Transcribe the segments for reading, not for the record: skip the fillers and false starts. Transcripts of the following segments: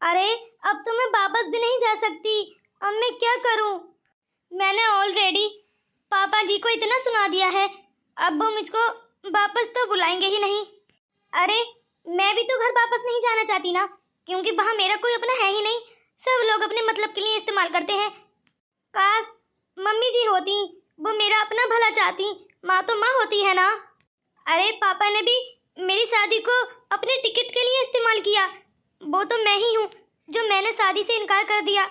अरे अब तो मैं वापस भी नहीं जा सकती। अब मैं क्या करूं? मैंने ऑलरेडी पापा जी को इतना सुना दिया है, अब वो मुझको वापस तो बुलाएंगे ही नहीं। अरे मैं भी तो घर वापस नहीं जाना चाहती ना, क्योंकि वहाँ मेरा कोई अपना है ही नहीं। सब लोग अपने मतलब के लिए इस्तेमाल करते हैं। काश मम्मी जी होती, वो मेरा अपना भला चाहती। माँ तो माँ होती है ना। अरे पापा ने भी मेरी शादी को अपने टिकट के लिए इस्तेमाल किया। वो तो मैं ही हूँ जो मैंने शादी से इनकार कर दिया।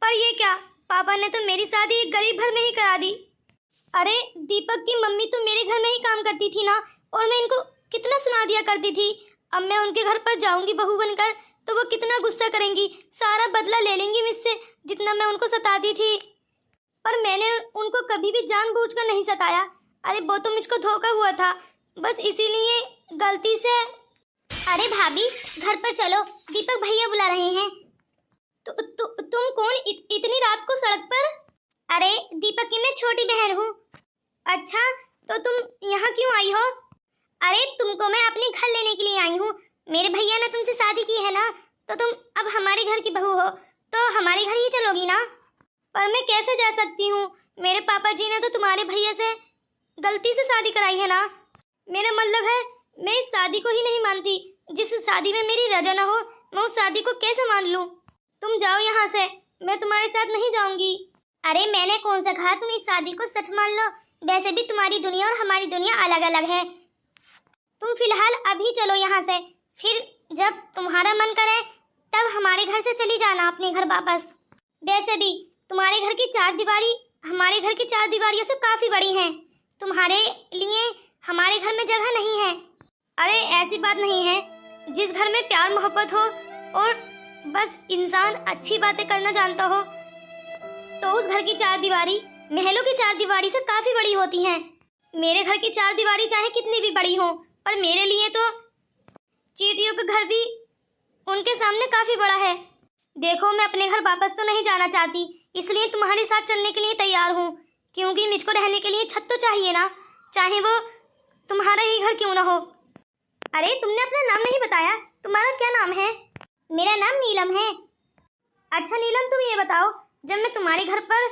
पर ये क्या, पापा ने तो मेरी शादी एक गरीब घर में ही करा दी। अरे दीपक की मम्मी तो मेरे घर में ही काम करती थी ना, और मैं इनको कितना सुना दिया करती थी। अब मैं उनके घर पर जाऊंगी बहू बनकर तो वो कितना गुस्सा करेंगी, सारा बदला ले लेंगी मुझसे, जितना मैं उनको सताती थी। पर मैंने उनको कभी भी जानबूझकर नहीं सताया। अरे वो तो मुझको धोखा हुआ था, बस इसीलिए गलती से। अरे भाभी घर पर चलो, दीपक भैया बुला रहे हैं। तुम कौन इतनी रात को सड़क पर? अरे दीपक की मैं छोटी बहन हूँ। अच्छा तो तुम यहाँ क्यों आई हो? अरे तुमको मैं अपने घर लेने के लिए आई हूँ। मेरे भैया ने तुमसे शादी की है ना, तो तुम अब हमारे घर की बहू हो, तो हमारे घर ही चलोगी ना। पर मैं कैसे जा सकती हूँ? मेरे पापा जी ने तो तुम्हारे भैया से गलती से शादी कराई है ना। मेरा मतलब है मैं इस शादी को ही नहीं मानती। जिस शादी में मेरी रजा ना हो, मैं उस शादी को कैसे मान लूँ? तुम जाओ यहाँ से, मैं तुम्हारे साथ नहीं जाऊंगी। अरे मैंने कौन सा कहा तुम इस शादी को सच मान लो। वैसे भी तुम्हारी दुनिया और हमारी दुनिया अलग अलग है। तुम फिलहाल अभी चलो यहाँ से, फिर जब तुम्हारा मन करे तब हमारे घर से चली जाना अपने घर वापस। वैसे भी तुम्हारे घर की चार दीवारी हमारे घर की चार दीवारियों से काफी बड़ी हैं। तुम्हारे लिए हमारे घर में जगह नहीं है। अरे ऐसी बात नहीं है। जिस घर में प्यार मोहब्बत हो और बस इंसान अच्छी बातें करना जानता हो, तो उस घर की चार दीवारी महलों की चार दीवारी से काफी बड़ी होती हैं। मेरे घर की चार दीवारी चाहे कितनी भी बड़ी हो, पर मेरे लिए तो चींटियों का घर भी उनके सामने काफी बड़ा है। देखो मैं अपने घर वापस तो नहीं जाना चाहती, इसलिए तुम्हारे साथ चलने के लिए तैयार हूँ, क्योंकि मुझको रहने के लिए छत तो चाहिए ना, चाहे वो तुम्हारा ही घर क्यों ना हो। अरे तुमने अपना नाम नहीं बताया, तुम्हारा क्या नाम है? मेरा नाम नीलम है। अच्छा नीलम तुम ये बताओ, जब मैं तुम्हारे घर पर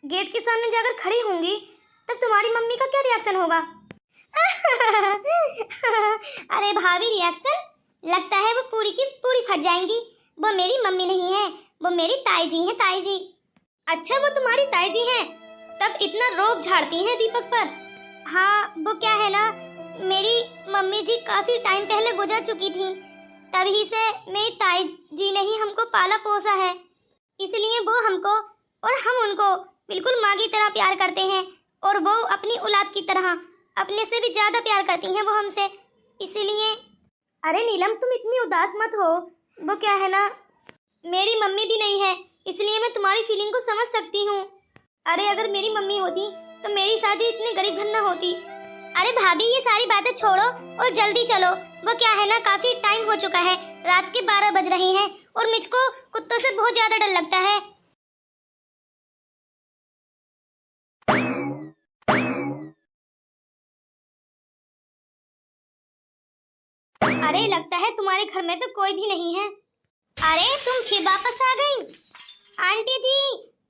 गेट के सामने जाकर खड़ी होंगी तब तुम्हारी मम्मी का क्या रिएक्शन होगा? अरे भाभी रिएक्शन? लगता है वो पूरी की पूरी फट जाएंगी। वो मेरी मम्मी नहीं है, वो मेरी ताई जी हैं, ताई जी। अच्छा वो तुम्हारी ताई जी हैं, तब इतना रोब झाड़ती हैं दीपक पर? हाँ वो क्या है ना, मेरी मम्मी जी काफी टाइम पहले गुजर चुकी थी, तभी से मेरी ताई जी ने ही हमको पाला पोसा है। इसलिए वो हमको और हम उनको बिल्कुल माँ की तरह प्यार करते हैं, और वो अपनी औलाद की तरह अपने से भी ज्यादा प्यार करती हैं वो हमसे, इसलिए। अरे नीलम तुम इतनी उदास मत हो। वो क्या है ना, मेरी मम्मी भी नहीं है, इसलिए मैं तुम्हारी फीलिंग को समझ सकती हूँ। अरे अगर मेरी मम्मी होती तो मेरी शादी इतने गरीब घर न होती। अरे भाभी ये सारी बातें छोड़ो और जल्दी चलो। वो क्या है ना, काफी टाइम हो चुका है, रात के 12 बज रहे हैं और मुझको कुत्तों से बहुत ज्यादा डर लगता है। अरे लगता है तुम्हारे घर में तो कोई भी नहीं है। अरे तुम फिर वापस आ गई? आंटी जी,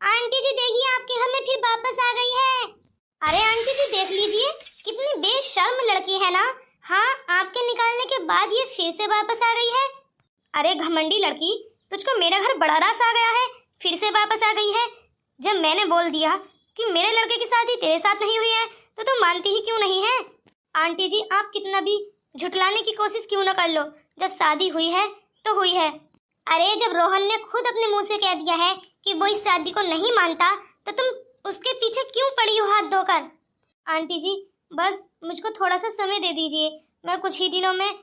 आंटी जी देखिए आपके घर में फिर वापस आ गई है। अरे आंटी जी देख लीजिए, कितनी बेशर्म लड़की है ना। हाँ आपके निकालने के बाद ये फिर से वापस आ गई है। अरे घमंडी लड़की, तुझको मेरा घर बड़ा रास आ गया है, फिर से वापस आ गई है। जब मैंने बोल दिया कि मेरे लड़के की शादी तेरे साथ नहीं हुई है तो तुम मानती ही क्यों नहीं है? आंटी जी आप कितना भी झुटलाने की कोशिश क्यों न कर लो, जब शादी हुई है तो हुई है। अरे जब रोहन ने खुद अपने मुंह से कह दिया है कि वो इस शादी को नहीं मानता, तो तुम उसके पीछे क्यों पड़ी हो हाथ धोकर? आंटी जी बस मुझको थोड़ा सा समय दे दीजिए, मैं कुछ ही दिनों में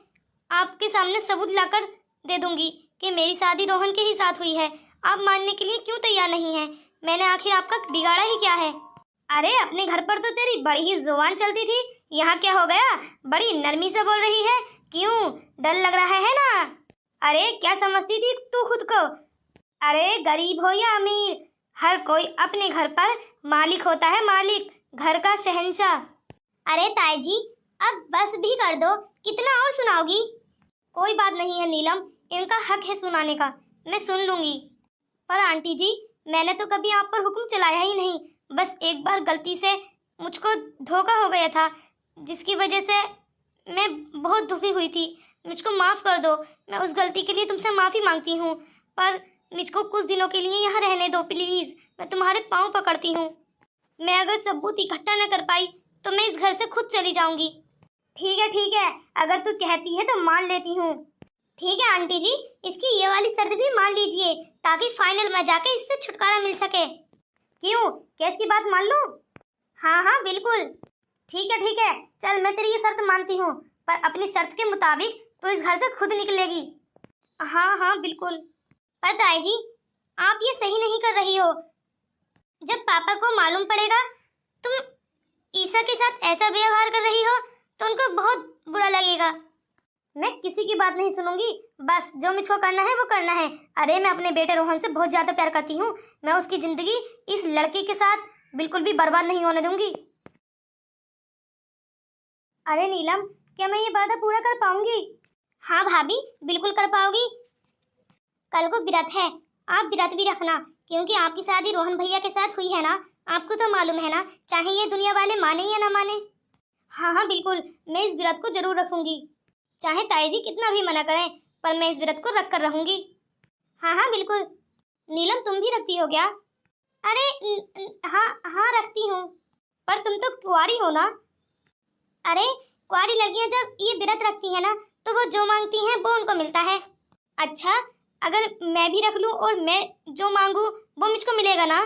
आपके सामने सबूत लाकर दे दूंगी कि मेरी शादी रोहन के ही साथ हुई है। आप मानने के लिए क्यों तैयार नहीं है? मैंने आखिर आपका बिगाड़ा ही क्या है? अरे अपने घर पर तो तेरी बड़ी ही जुबान चलती थी, यहाँ क्या हो गया? बड़ी नरमी से बोल रही है, क्यों डर लग रहा है ना? अरे क्या समझती थी तू खुद को? अरे गरीब हो या अमीर, हर कोई अपने घर पर मालिक होता है, मालिक, घर का शहंशाह। अरे ताई जी अब बस भी कर दो, कितना और सुनाओगी? कोई बात नहीं है नीलम, इनका हक है सुनाने का। मैं सुन लूंगी। पर आंटी जी, मैंने तो कभी आप पर हुक्म चलाया ही नहीं। बस एक बार गलती से मुझको धोखा हो गया था, जिसकी वजह से मैं बहुत दुखी हुई थी। मुझको माफ़ कर दो। मैं उस गलती के लिए तुमसे माफ़ी मांगती हूँ, पर मुझको कुछ दिनों के लिए यहाँ रहने दो प्लीज़। मैं तुम्हारे पाँव पकड़ती हूँ। मैं अगर सबूत इकट्ठा न कर पाई तो मैं इस घर से खुद चली जाऊंगी। ठीक है, अगर तू कहती है तो मान लेती हूँ। ठीक है आंटी जी, इसकी ये वाली शर्त भी मान लीजिए, ताकि फाइनल में जाके इससे छुटकारा मिल सके। क्यों, केस की बात मान लूं? हाँ बिल्कुल। ठीक है, चल मैं तेरी ये शर्त मानती हूँ, पर अपनी शर्त के मुताबिक तो इस घर से खुद निकलेगी। हाँ बिल्कुल। पर ताई जी, आप ये सही नहीं कर रही हो। जब पापा को मालूम पड़ेगा तुम ईशा के साथ ऐसा व्यवहार कर रही हो तो उनको बहुत बुरा लगेगा। मैं किसी की बात नहीं सुनूंगी, बस जो मुझको करना है वो करना है। अरे मैं अपने बेटे रोहन से बहुत ज्यादा प्यार करती हूँ। मैं उसकी जिंदगी इस लड़के के साथ बिल्कुल भी बर्बाद नहीं होने दूंगी। अरे नीलम, क्या मैं ये वादा पूरा कर पाऊंगी? हाँ भाभी, बिल्कुल कर पाओगी। कल को व्रत है, आप व्रत भी रखना, क्योंकि आपकी शादी रोहन भैया के साथ हुई है ना। आपको तो मालूम है ना, चाहे ये दुनिया वाले माने या ना माने। हाँ बिल्कुल, मैं इस व्रत को जरूर रखूंगी। चाहे ताई जी कितना भी मना करें, पर मैं इस व्रत को रख कर रहूंगी। हाँ बिल्कुल। नीलम, तुम भी रखती हो क्या? अरे हाँ रखती हूँ। पर तुम तो कुंवारी हो ना। अरे कुंवारी लड़कियां जब ये व्रत रखती है ना, तो वो जो मांगती हैं वो उनको मिलता है। अच्छा, अगर मैं भी रख लूं और मैं जो मांगू वो मुझको मिलेगा ना?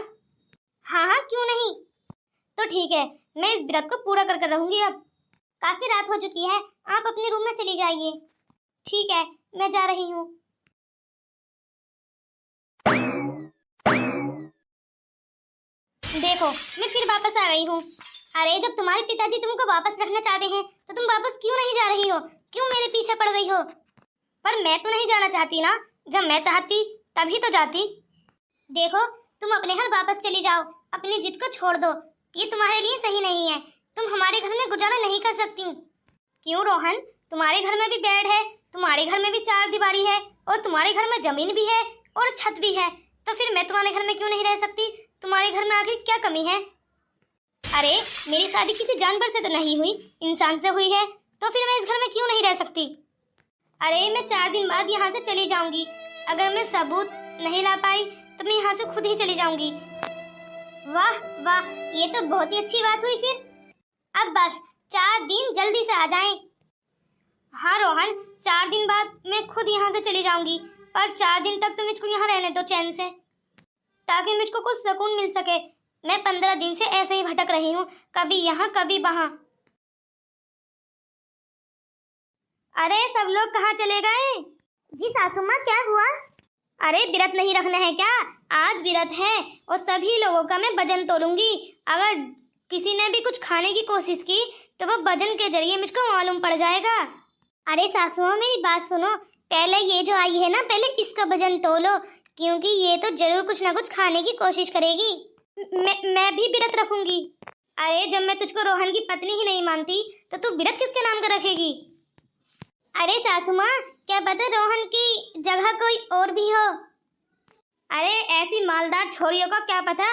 हाँ क्यों नहीं। तो ठीक है, मैं इस व्रत को पूरा कर कर रहूंगी। अब काफी रात हो चुकी है, आप अपने रूम में चली जाइए। ठीक है, मैं जा रही हूँ। देखो, मैं फिर वापस आ गई हूँ। अरे जब तुम्हारे पिताजी तुमको वापस रखना चाहते हैं तो तुम वापस क्यों नहीं जा रही हो? क्यों मेरे पीछे पड़ गई हो? पर मैं तो नहीं जाना चाहती ना। जब मैं चाहती तभी तो जाती। देखो, तुम अपने घर वापस चली जाओ, अपनी जिद को छोड़ दो। ये तुम्हारे लिए सही नहीं है। तुम हमारे घर में गुजारा नहीं कर सकती। क्यों रोहन, तुम्हारे घर में भी बेड है, तुम्हारे घर में भी चार दीवारी है, और तुम्हारे घर में जमीन भी है और छत भी है। तो फिर मैं तुम्हारे घर में क्यों नहीं रह सकती? तुम्हारे घर में आखिर क्या कमी है? अरे मेरी शादी किसी जानवर से तो नहीं हुई, इंसान से हुई है। तो फिर मैं इस घर में क्यों नहीं रह सकती? अरे मैं 4 दिन बाद यहाँ से चली जाऊंगी। अगर मैं सबूत नहीं ला पाई तो मैं यहाँ से खुद ही चली जाऊंगी। वाह, ये तो बहुत ही अच्छी बात हुई। फिर अब बस 4 दिन जल्दी से आ जाएं। हाँ रोहन, 4 दिन बाद मैं खुद यहाँ से चली जाऊंगी, पर 4 दिन तक तो मुझको यहाँ रहने दो चैन से, ताकि मुझको कुछ सुकून मिल सके। मैं 15 दिन से ऐसे ही भटक रही हूँ, कभी यहाँ कभी वहाँ। अरे सब लोग कहाँ चले गए? जी सासू माँ, क्या हुआ? अरे व्रत नहीं रखना है क्या? आज व्रत है और सभी लोगों का मैं वजन तोलूंगी। अगर किसी ने भी कुछ खाने की कोशिश की तो वो वजन के जरिए मुझको मालूम पड़ जाएगा। अरे सासू माँ, मेरी बात सुनो। पहले ये जो आई है ना, पहले इसका वजन तोलो, क्योंकि ये तो जरूर कुछ ना कुछ खाने की कोशिश करेगी। मैं भी व्रत रखूंगी। अरे जब मैं तुझको रोहन की पत्नी ही नहीं मानती तो तू व्रत किसके नाम का रखेगी? अरे सासू माँ, क्या पता रोहन की जगह कोई और भी हो। अरे ऐसी मालदार छोरियों का क्या पता।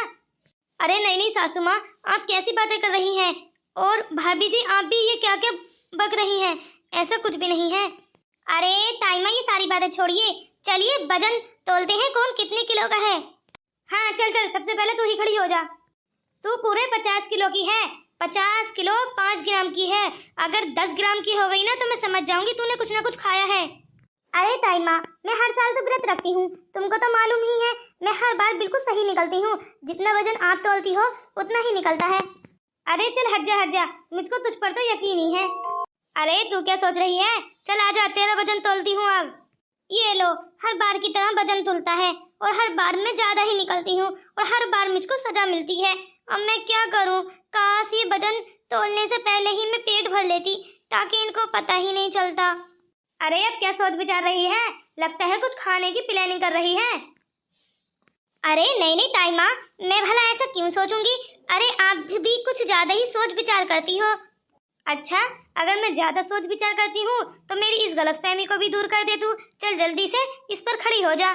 अरे नहीं सासू माँ, आप कैसी बातें कर रही हैं? और भाभी जी, आप भी ये क्या क्या बक रही हैं? ऐसा कुछ भी नहीं है। अरे ताईमा, ये सारी बातें छोड़िए, चलिए वजन तोलते हैं, कौन कितने किलो का है। हाँ चल, सबसे पहले तू ही खड़ी हो जा। तू पूरे 50 किलो की है। 50 किलो 5 ग्राम की है। अगर 10 ग्राम की हो गई ना तो मैं समझ जाऊंगी तूने कुछ ना कुछ खाया है। अरे ताई माँ, मैं हर साल तो व्रत रखती हूँ, तुमको तो मालूम ही है। मैं हर बार बिल्कुल सही निकलती हूँ। जितना वजन आप तोलती हो उतना ही निकलता है। अरे चल हट जा, मुझको तुझ पर तो यकीन ही है। अरे तू क्या सोच रही है? चल आजा, तेरा वजन तोलती हूँ अब। ये लो, हर बार की तरह वजन तुलता है और हर बार मैं ज्यादा ही निकलती हूँ और हर बार मुझको सजा मिलती है। अब मैं क्या करूँ? काश ये वजन तोलने से पहले ही मैं पेट भर लेती, ताकि इनको पता ही नहीं चलता। अरे अब क्या सोच विचार रही है? लगता है कुछ खाने की प्लानिंग कर रही है। अरे नहीं ताई माँ, मैं भला ऐसा क्यों सोचूंगी? अरे आप भी कुछ ज्यादा ही सोच विचार करती हो। अच्छा, अगर मैं ज्यादा सोच विचार करती हूँ तो मेरी इस गलतफहमी को भी दूर कर दे तू। चल जल्दी से इस पर खड़ी हो जा।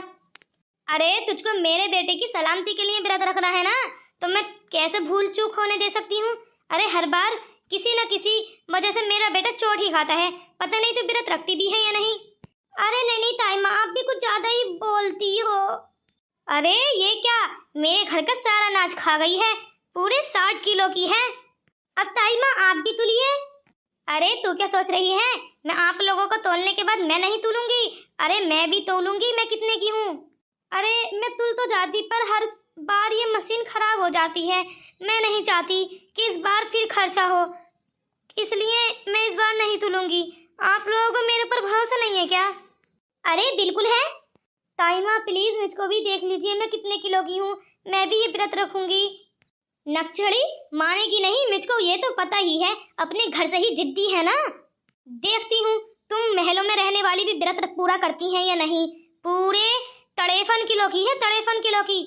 अरे तुझको मेरे बेटे की सलामती के लिए व्रत रखना है ना, तो मैं कैसे भूल चूक होने दे सकती हूँ। अरे हर बार किसी न किसी वजह से मेरा बेटा चोट ही खाता है, पता नहीं तो व्रत रखती भी है या नहीं। अरे नहीं नहीं ताई माँ, आप भी कुछ ज्यादा ही बोलती हो। अरे ये क्या, मेरे घर का सारा अनाज खा गई है, पूरे 60 किलो की है। अब ताई माँ आप भी तुलिए। अरे तू क्या सोच रही है, मैं आप लोगों को तोलने के बाद मैं नहीं तोलूंगी? अरे मैं भी तोलूंगी मैं कितने की हूँ। अरे मैं तुल तो जाती, पर हर बार ये मशीन खराब हो जाती है। मैं नहीं चाहती कि इस बार फिर खर्चा हो, इसलिए मैं इस बार नहीं तुलूंगी। आप लोगों को मेरे ऊपर भरोसा नहीं है क्या? अरे बिल्कुल है ताई माँ, प्लीज मुझको भी देख लीजिए मैं कितने किलो की हूँ, मैं भी ये व्रत रखूंगी। नक्चड़ी मानेगी नहीं, मुझको ये तो पता ही है, अपने घर से ही जिद्दी है ना। देखती हूँ तुम महलों में रहने वाली भी व्रत पूरा करती हैं या नहीं। पूरे 53 किलो की है, 53 किलो की।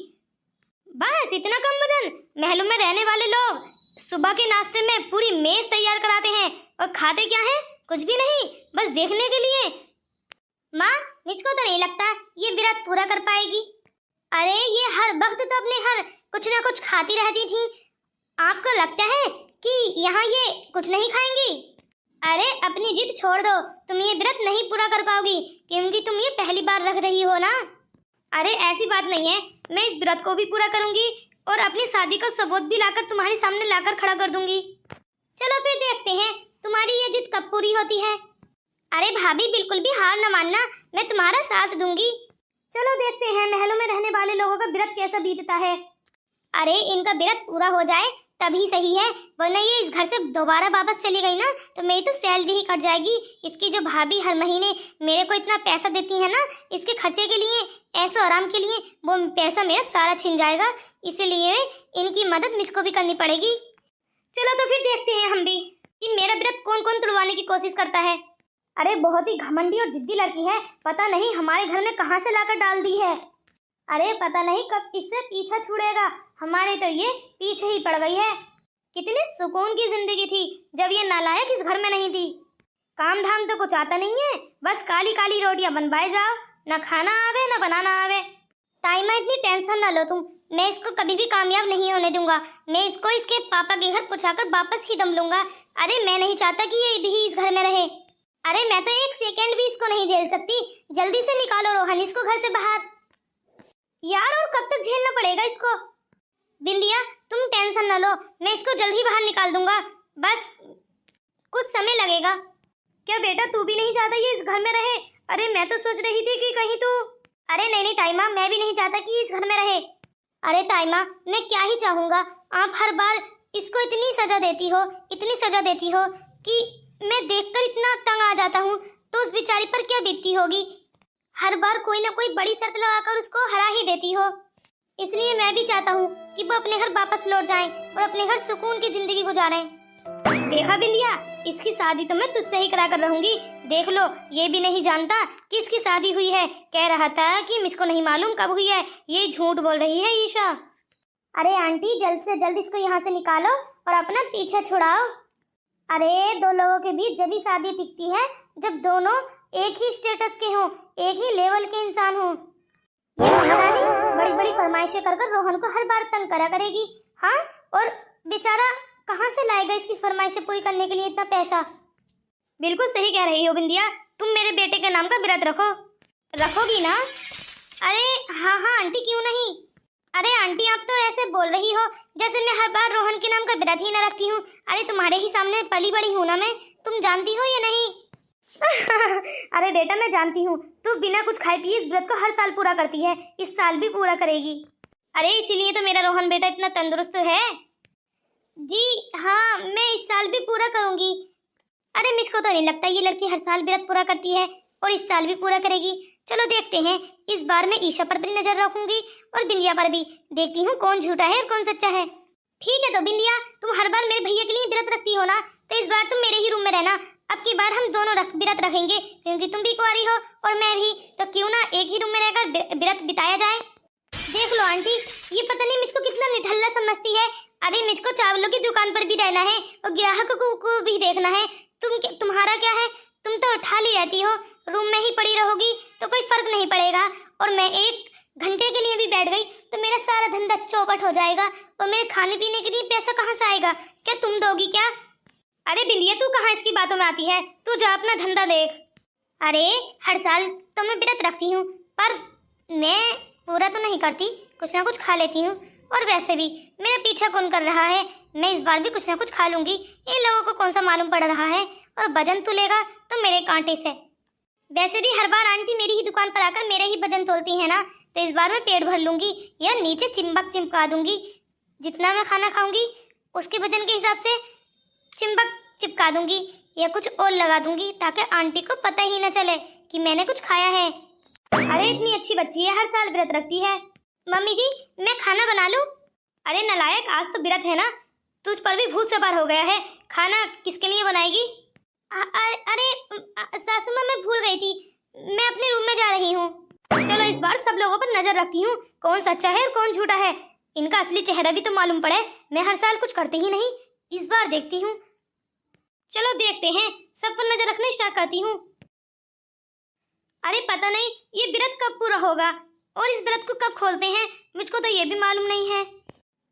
बस इतना कम वजन? महलों में रहने वाले लोग सुबह के नाश्ते में पूरी मेज तैयार कराते हैं और खाते क्या है? कुछ भी नहीं, बस देखने के लिए। माँ मुझको तो नहीं लगता ये व्रत पूरा कर पाएगी। अरे ये हर वक्त तो अपने घर कुछ ना कुछ खाती रहती थी, आपको लगता है कि यहाँ ये कुछ नहीं खाएंगी? अरे अपनी जिद छोड़ दो, तुम ये व्रत नहीं पूरा कर पाओगी क्योंकि तुम ये पहली बार रख रही हो ना। अरे ऐसी बात नहीं है, मैं इस व्रत को भी पूरा करूंगी और अपनी शादी का सबूत भी लाकर तुम्हारे सामने लाकर खड़ा कर दूंगी। चलो फिर देखते हैं तुम्हारी ये जिद कब पूरी होती है। अरे भाभी बिल्कुल भी हार न मानना, मैं तुम्हारा साथ दूंगी। चलो देखते हैं महलों में रहने वाले लोगों का व्रत कैसा बीतता है। अरे इनका व्रत पूरा हो जाए तभी सही है, वरना ये इस घर से दोबारा वापस चली गई ना तो मेरी तो सैलरी ही कट जाएगी। इसकी जो भाभी हर महीने मेरे को इतना पैसा देती है ना इसके खर्चे के लिए, ऐसो आराम के लिए, वो पैसा मेरा सारा छिन जाएगा, इसलिए इनकी मदद मुझको भी करनी पड़ेगी। चलो तो फिर देखते हैं हम भी कि मेरा व्रत कौन कौन तुड़वाने की कोशिश करता है। अरे बहुत ही घमंडी और जिद्दी लड़की है, पता नहीं हमारे घर में कहाँ से लाकर डाल दी है। अरे पता नहीं कब इससे पीछा छुड़ेगा, हमारे तो ये पीछे ही पड़ गई है। कितनी सुकून की जिंदगी थी जब ये नालायक इस घर में नहीं थी। काम धाम तो कुछ आता नहीं है, बस काली काली रोटियां बनवाए जाओ, ना खाना आवे ना बनाना आवे। ताई माँ इतनी टेंशन ना लो तुम, मैं इसको कभी भी कामयाब नहीं होने दूंगा। मैं इसको इसके पापा के घर पहुंचाकर वापस ही दम लूंगा। अरे मैं नहीं चाहता कि ये भी इस घर में रहे। अरे मैं तो एक सेकेंड भी इसको नहीं झेल सकती, जल्दी से निकालो रोहन इसको घर से बाहर। यार और कब तक झेलना पड़ेगा इसको? बिंदिया तुम टेंशन न लो, मैं इसको जल्द ही बाहर निकाल दूंगा, बस कुछ समय लगेगा। क्या बेटा तू भी नहीं चाहता ये इस घर में रहे? अरे मैं तो सोच रही थी कि कहीं तू। अरे नहीं नहीं ताई माँ, मैं भी नहीं चाहता कि इस घर में रहे। अरे ताई माँ मैं क्या ही चाहूंगा, आप हर बार इसको इतनी सजा देती हो, इतनी सजा देती हो कि मैं देखकर इतना तंग आ जाता हूँ, तो उस बेचारी पर क्या बीतती होगी। हर बार कोई ना कोई बड़ी शर्त लगाकर उसको हरा ही देती हो, इसलिए मैं भी चाहता हूँ कि वो अपने घर वापस लौट जाएं और अपने घर सुकून की जिंदगी गुजारें। देखा बिंदिया, इसकी शादी तो मैं तुझसे ही करा कर रहूंगी। देख लो ये भी नहीं जानता कि इसकी शादी हुई है, कह रहा था कि मुझको नहीं मालूम कब हुई है। ये झूठ बोल रही है ईशा। अरे आंटी जल्द से जल्द इसको यहाँ से निकालो और अपना पीछे छुड़ाओ। अरे दो लोगों के बीच जब भी शादी टिकती है जब दोनों एक ही स्टेटस के हों, एक ही लेवल के इंसान हों। ये महारानी बड़ी बड़ी फरमाइशें कर कर रोहन को हर बार तंग करा करेगी। हाँ, और बेचारा कहाँ से लाएगा इसकी फरमाइशें पूरी करने के लिए इतना पैसा? बिल्कुल सही कह रही हो बिंदिया, तुम मेरे बेटे के नाम का व्रत रखो। रखोगी ना? अरे हाँ हाँ आंटी क्यों नहीं। अरे आंटी आप तो ऐसे बोल रही हो जैसे मैं हर बार रोहन के नाम का व्रत ही न रखती हूँ। अरे तुम्हारे ही सामने पली बड़ी हूँ ना मैं, तुम जानती हो या नहीं? अरे बेटा मैं जानती हूँ, तू बिना कुछ खाए पिए इस व्रत को हर साल पूरा करती है, इस साल भी पूरा करेगी। अरे इसीलिए तो मेरा रोहन बेटा इतना तंदुरुस्त है। जी हाँ मैं इस साल भी पूरा करूंगी। अरे मुझको तो नहीं लगता ये लड़की हर साल व्रत पूरा करती है और इस साल भी पूरा करेगी। चलो देखते हैं, इस बार मैं ईशा पर भी नजर रखूंगी और बिंदिया पर भी, देखती हूँ कौन झूठा है और कौन सच्चा है। ठीक है तो बिंदिया, तुम हर बार मेरे भैया के लिए व्रत रखती हो ना, तो इस बार तुम मेरे ही रूम में रहना। अब की बार हम दोनों व्रत रखेंगे क्योंकि तुम भी कुंवारी हो और मैं भी, तो क्यों ना एक ही रूम में रहकर व्रत बिताया जाए। देख लो आंटी, ये पता नहीं मुझको कितना निठल्ला समझती है। अरे मुझको चावलों की दुकान पर भी रहना है और ग्राहकों को भी देखना है। तुम्हारा क्या है, तुम तो ठाली रहती हो, रूम में ही पड़ी रहोगी तो कोई फर्क नहीं पड़ेगा। और मैं एक घंटे के लिए भी बैठ गई तो मेरा सारा धंधा चौपट हो जाएगा और मेरे खाने पीने के लिए पैसा कहाँ से आएगा? क्या तुम दोगी क्या? अरे बिंदिया, तू कहाँ इसकी बातों में आती है? तू जा अपना धंधा देख। अरे हर साल तो मैं व्रत रखती हूँ, पर मैं पूरा तो नहीं करती, कुछ ना कुछ खा लेती हूँ। और वैसे भी मेरा पीछा कौन कर रहा है? मैं इस बार भी कुछ ना कुछ खा लूंगी। इन लोगों को कौन सा मालूम पड़ रहा है? और वजन तुलेगा तो मेरे कांटे से। वैसे भी हर बार आंटी मेरी ही दुकान पर आकर मेरे ही वजन तोलती है ना, तो इस बार मैं पेट भर लूंगी या नीचे चिंबक चिपका दूंगी। जितना मैं खाना खाऊंगी उसके वजन के हिसाब से चिंबक चिपका दूंगी या कुछ और लगा दूंगी, ताकि आंटी को पता ही न चले कि मैंने कुछ खाया है। अरे इतनी अच्छी बच्ची है, हर साल व्रत रखती है। मम्मी जी, मैं खाना बना लूं? अरे नालायक, आज तो व्रत है ना, तुझ पर भी भूत सवार हो गया है। खाना किसके लिए बनाएगी? अरे सासू माँ, मैं भूल गई थी, मैं अपने रूम में जा रही हूँ। चलो इस बार सब लोगों पर नजर रखती हूँ, कौन सच्चा है और कौन झूठा है। इनका असली चेहरा भी तो मालूम पड़े। मैं हर साल कुछ करती ही नहीं, इस बार देखती हूँ। चलो देखते हैं, सब पर नजर रखना स्टार्ट करती हूँ। अरे पता नहीं ये व्रत कब पूरा होगा और इस व्रत को कब खोलते हैं, मुझको तो ये भी मालूम नहीं है।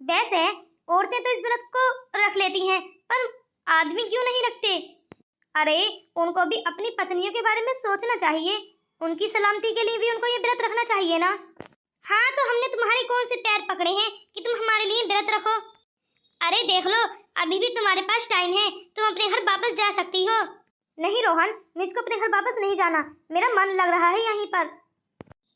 वैसे औरतें तो इस व्रत को रख लेती हैं, पर आदमी क्यों नहीं रखते? अरे उनको भी अपनी पत्नियों के बारे में सोचना चाहिए, उनकी सलामती के लिए भी उनको ये व्रत रखना चाहिए ना। हाँ, तो हमने तुम्हारे कौन से पैर पकड़े हैं कि तुम हमारे लिए व्रत रखो? अरे देख लो, अभी भी तुम्हारे पास टाइम है, तुम अपने घर वापस जा सकती हो। नहीं रोहन, मुझको अपने घर वापस नहीं जाना, मेरा मन लग रहा है यहीं पर।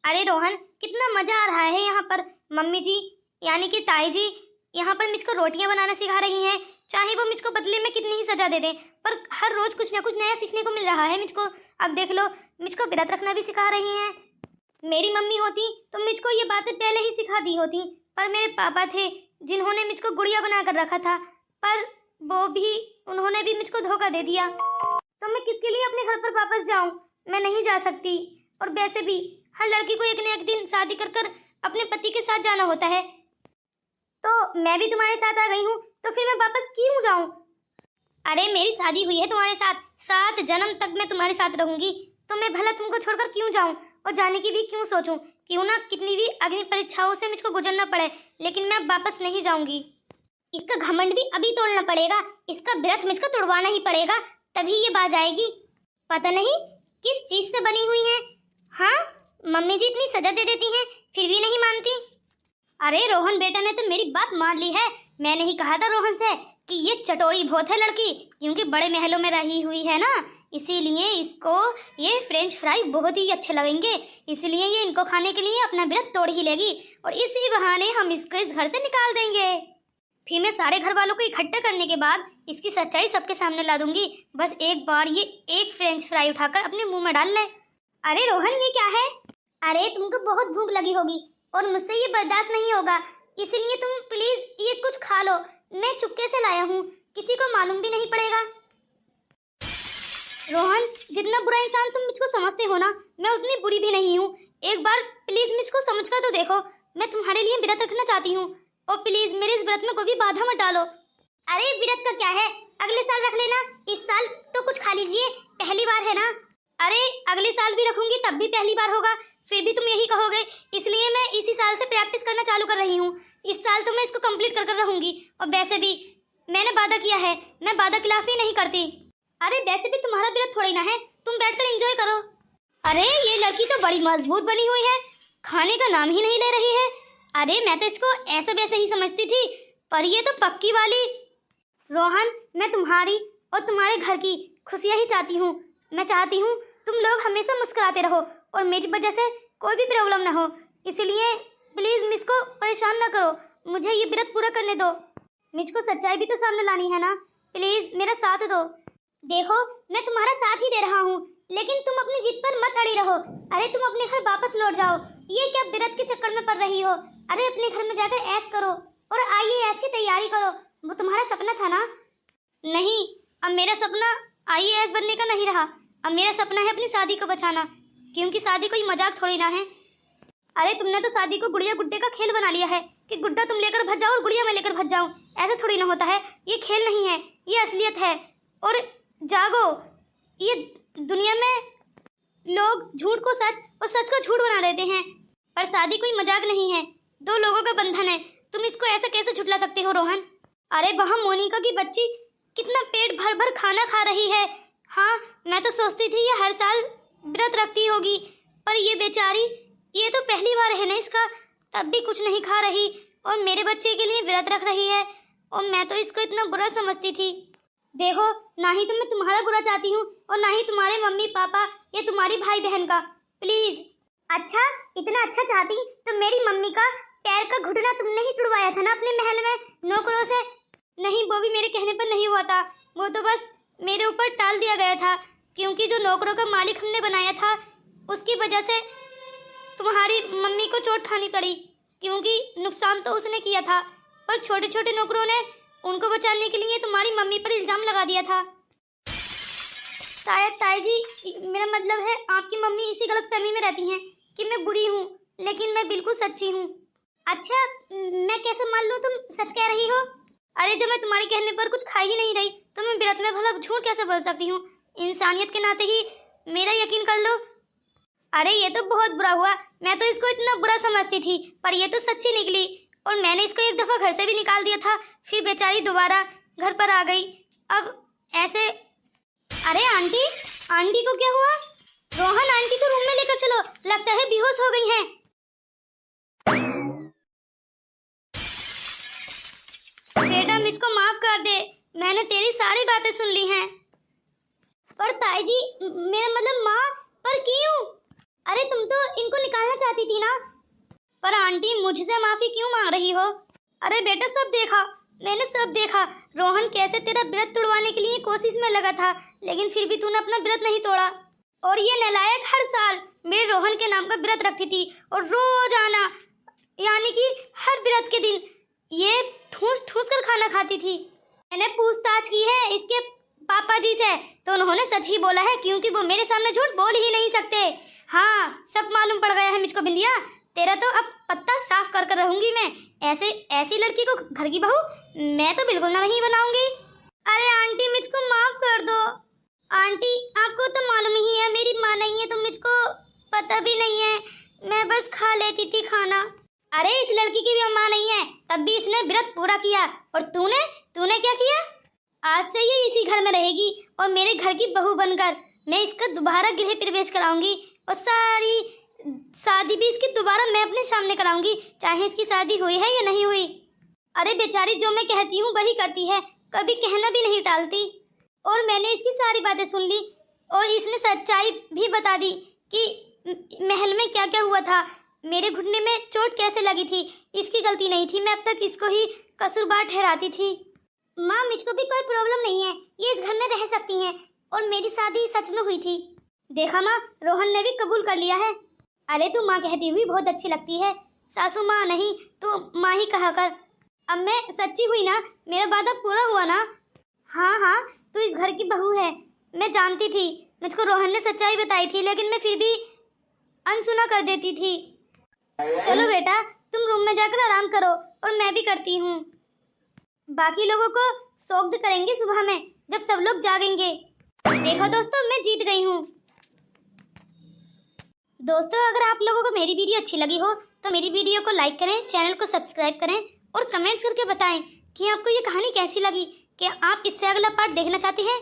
अरे रोहन, कितना मजा आ रहा है यहाँ पर। मम्मी जी यानी कि ताई जी यहाँ पर मुझको रोटियां बनाना सिखा रही हैं। चाहे वो मुझको बदले में कितनी ही सजा दे दें, पर हर रोज कुछ ना कुछ नया सीखने को मिल रहा है मुझको। अब देख लो, मुझको व्रत रखना भी सिखा रही हैं। मेरी मम्मी होती तो मुझको ये बातें पहले ही सिखा दी होती, पर मेरे पापा थे जिन्होंने मुझको गुड़िया बना कर रखा था, पर उन्होंने भी मुझको धोखा दे दिया। तो मैं किसके लिए अपने घर पर वापस जाऊं? मैं नहीं जा सकती। और वैसे भी हर लड़की को एक न एक दिन शादी कर कर अपने पति के साथ जाना होता है। तो मैं भी तुम्हारे साथ आ गई हूँ, तो फिर मैं वापस क्यों जाऊं? अरे मेरी शादी हुई है तुम्हारे साथ, 7 जन्म तक मैं तुम्हारे साथ रहूंगी, तो मैं भला तुमको छोड़कर क्यों जाऊं और जाने की भी क्यों सोचूं? क्यों ना कितनी भी अग्नि परीक्षाओं से मुझको गुजरना पड़े, लेकिन मैं वापस नहीं जाऊंगी। इसका घमंड भी अभी तोड़ना पड़ेगा, इसका व्रत मुझको तोड़वाना ही पड़ेगा, तभी ये बाज आएगी। पता नहीं किस चीज से बनी हुई है। हाँ, मम्मी जी इतनी सजा दे देती हैं, फिर भी नहीं मानती। अरे रोहन बेटा ने तो मेरी बात मान ली है। मैंने ही कहा था रोहन से कि ये चटोरी बहुत है लड़की, क्योंकि बड़े महलों में रही हुई है ना, इसीलिए इसको ये फ्रेंच फ्राई बहुत ही अच्छे लगेंगे, इसलिए ये इनको खाने के लिए अपना व्रत तोड़ ही लेगी और इसी बहाने हम इसको इस घर से निकाल देंगे। फिर मैं सारे घर वालों को इकट्ठा करने के बाद इसकी सच्चाई सबके सामने ला दूंगी। बस एक बार ये एक फ्रेंच फ्राई उठाकर अपने मुंह में डाल ले। अरे रोहन, ये क्या है? अरे तुमको बहुत भूख लगी होगी और मुझसे ये बर्दाश्त नहीं होगा, इसलिए तुम प्लीज ये कुछ खा लो। मैं चुपके से लाया हूँ, किसी को मालूम भी नहीं पड़ेगा। रोहन, जितना बुरा इंसान तुम मुझको समझते हो ना, मैं उतनी बुरी भी नहीं हूँ। एक बार प्लीज मुझको समझकर तो देखो, मैं तुम्हारे लिए व्रत रखना चाहती हूँ और प्लीज मेरे इस व्रत में कोई भी बाधा मत डालो। अरे व्रत का क्या है, अगले साल रख लेना, इस साल तो कुछ खा लीजिए, पहली बार है ना। अरे अगले साल भी रखूंगी तब भी पहली बार होगा, फिर भी तुम यही कहोगे, इसलिए मैं इसी साल से प्रैक्टिस करना चालू कर रही हूँ। इस साल तो मैं इसको कंप्लीट कर रहूंगी। और वैसे भी मैंने वादा किया है, मैं वादा खिलाफी नहीं करती। अरे वैसे भी तुम्हारा व्रत थोड़ी ना है, तुम बैठकर एंजॉय करो। अरे ये लड़की तो बड़ी मजबूत बनी हुई है, खाने का नाम ही नहीं ले रही है। अरे मैं तो इसको ऐसे वैसे ही समझती थी, पर ये तो पक्की वाली। रोहन, मैं तुम्हारी और तुम्हारे घर की खुशियाँ ही चाहती हूँ। मैं चाहती हूँ तुम लोग हमेशा मुस्कुराते रहो और मेरी वजह से कोई भी प्रॉब्लम ना हो, इसलिए प्लीज मुझको परेशान ना करो, मुझे ये व्रत पूरा करने दो। मुझको सच्चाई भी तो सामने लानी है ना, प्लीज मेरा साथ दो। देखो मैं तुम्हारा साथ ही दे रहा हूँ, लेकिन तुम अपनी जिद पर मत अड़ी रहो। अरे तुम अपने घर वापस लौट जाओ, ये क्या व्रत के चक्कर में पड़ रही हो? अरे अपने घर में जाकर ऐश करो और IAS की तैयारी करो, वो तुम्हारा सपना था ना। नहीं, अब मेरा सपना IAS बनने का नहीं रहा, अब मेरा सपना है अपनी शादी को बचाना, क्योंकि शादी कोई मजाक थोड़ी ना है। अरे तुमने तो शादी को गुड़िया गुड्डे का खेल बना लिया है कि गुड्डा तुम लेकर भज जाओ और गुड़िया मैं लेकर भज जाऊं। ऐसा थोड़ी ना होता है, ये खेल नहीं है, ये असलियत है। और जागो, ये दुनिया में लोग झूठ को सच और सच को झूठ बना देते हैं। पर शादी कोई मजाक नहीं है, 2 लोगों का बंधन है। तुम इसको ऐसा कैसे झुठला सकते हो रोहन? अरे वहाँ मोनिका की बच्ची कितना पेट भर भर खाना खा रही है। हाँ, मैं तो सोचती थी ये हर साल व्रत रखती होगी, पर ये बेचारी, ये तो पहली बार है ना इसका, तब भी कुछ नहीं खा रही और मेरे बच्चे के लिए व्रत रख रही है। और मैं तो इसको इतना बुरा समझती थी। देखो, ना ही तो मैं तुम्हारा बुरा चाहती हूँ और ना ही तुम्हारे मम्मी पापा या तुम्हारी भाई बहन का। प्लीज। अच्छा, इतना अच्छा चाहती तो मेरी मम्मी का पैर का घुटना तुमने ही तुड़वाया था ना अपने महल में नौकरों से। नहीं, वो भी मेरे कहने पर नहीं हुआ था, वो तो बस मेरे ऊपर टाल दिया गया था, क्योंकि जो नौकरों का मालिक हमने बनाया था उसकी वजह से तुम्हारी मम्मी को चोट खानी पड़ी, क्योंकि नुकसान तो उसने किया था, पर छोटे छोटे नौकरों ने उनको बचाने के लिए तुम्हारी मम्मी पर इल्जाम लगा दिया था। शायद ताई जी, मेरा मतलब है आपकी मम्मी इसी गलतफहमी में रहती हैं कि मैं बुरी हूँ, लेकिन मैं बिल्कुल सच्ची हूँ। अच्छा, मैं कैसे मान लूँ तुम सच कह रही हो? अरे, जब मैं तुम्हारे कहने पर कुछ खा ही नहीं रही तो मैं व्रत में भला झूठ कैसे बोल सकती हूँ? इंसानियत के नाते ही मेरा यकीन कर लो। अरे, ये तो बहुत बुरा हुआ। मैं तो इसको इतना बुरा समझती थी, पर ये तो सच्ची निकली। और मैंने इसको एक दफा घर से भी निकाल दिया था, फिर बेचारी दोबारा घर पर आ गई। अब ऐसे। अरे आंटी, आंटी को क्या हुआ? रोहन, आंटी को रूम में लेकर चलो, लगता है बेहोश हो गई हैं। बेटा, मुझको माफ कर दे, मैंने तेरी सारी बातें सुन ली हैं। पर ताई जी, मेरा मतलब माँ, पर क्यों? अरे, तुम तो इनको निकालना चाहती थी ना। पर आंटी, मुझसे माफी क्यों मांग रही हो? अरे बेटा, सब देखा, मैंने सब देखा। रोहन कैसे तेरा व्रत तोड़वाने के लिए कोशिश में लगा था, लेकिन फिर भी तूने अपना व्रत नहीं तोड़ा। और ये नालायक हर साल मेरे रोहन के नाम का व्रत रखती थी और रोज आना, यानी कि हर व्रत के दिन ये ठूस ठूस कर खाना खाती थी। मैंने पूछताछ की है इसके पापा जी से, तो उन्होंने सच ही बोला है, क्योंकि वो मेरे सामने झूठ बोल ही नहीं सकते। हाँ, सब मालूम पड़ गया है मुझको। बिंदिया, तेरा तो अब पत्ता साफ कर कर रहूंगी मैं। ऐसी लड़की को घर की बहू मैं तो बिल्कुल नहीं बनाऊंगी। अरे आंटी, मुझको माफ कर दो। आंटी, आपको तो मालूम ही है मेरी माँ नहीं है, तो मुझको पता भी नहीं है, मैं बस खा लेती थी खाना। अरे, इस लड़की की भी माँ नहीं है, तब भी इसने व्रत पूरा किया। और तूने क्या किया? आज से ये इसी घर में रहेगी और मेरे घर की बहू बनकर मैं इसका दोबारा गृह प्रवेश कराऊंगी और सारी शादी भी इसकी दोबारा मैं अपने सामने कराऊंगी, चाहे इसकी शादी हुई है या नहीं हुई। अरे बेचारी, जो मैं कहती हूँ वही करती है, कभी कहना भी नहीं टालती। और मैंने इसकी सारी बातें सुन ली और इसने सच्चाई भी बता दी कि महल में क्या क्या हुआ था, मेरे घुटने में चोट कैसे लगी थी। इसकी गलती नहीं थी, मैं अब तक इसको ही कसूरवार ठहराती थी। माँ, मुझको भी कोई प्रॉब्लम नहीं है, ये इस घर में रह सकती हैं और मेरी शादी सच में हुई थी। देखा माँ, रोहन ने भी कबूल कर लिया है। अरे, तू माँ कहती हुई बहुत अच्छी लगती है, सासू माँ नहीं तो माँ ही कहा कर। अब मैं सच्ची हुई ना, मेरा वादा पूरा हुआ ना। हाँ हाँ, तू इस घर की बहू है, मैं जानती थी। मुझको रोहन ने सच्चाई बताई थी, लेकिन मैं फिर भी अनसुना कर देती थी। चलो बेटा, तुम रूम में जाकर आराम करो और मैं भी करती हूँ। बाकी लोगों को सोक्ड करेंगे सुबह में, जब सब लोग जागेंगे। देखो दोस्तों, मैं जीत गई हूँ। दोस्तों, अगर आप लोगों को मेरी वीडियो अच्छी लगी हो तो मेरी वीडियो को लाइक करें, चैनल को सब्सक्राइब करें और कमेंट्स करके बताएं कि आपको ये कहानी कैसी लगी, कि आप इससे अगला पार्ट देखना चाहते हैं।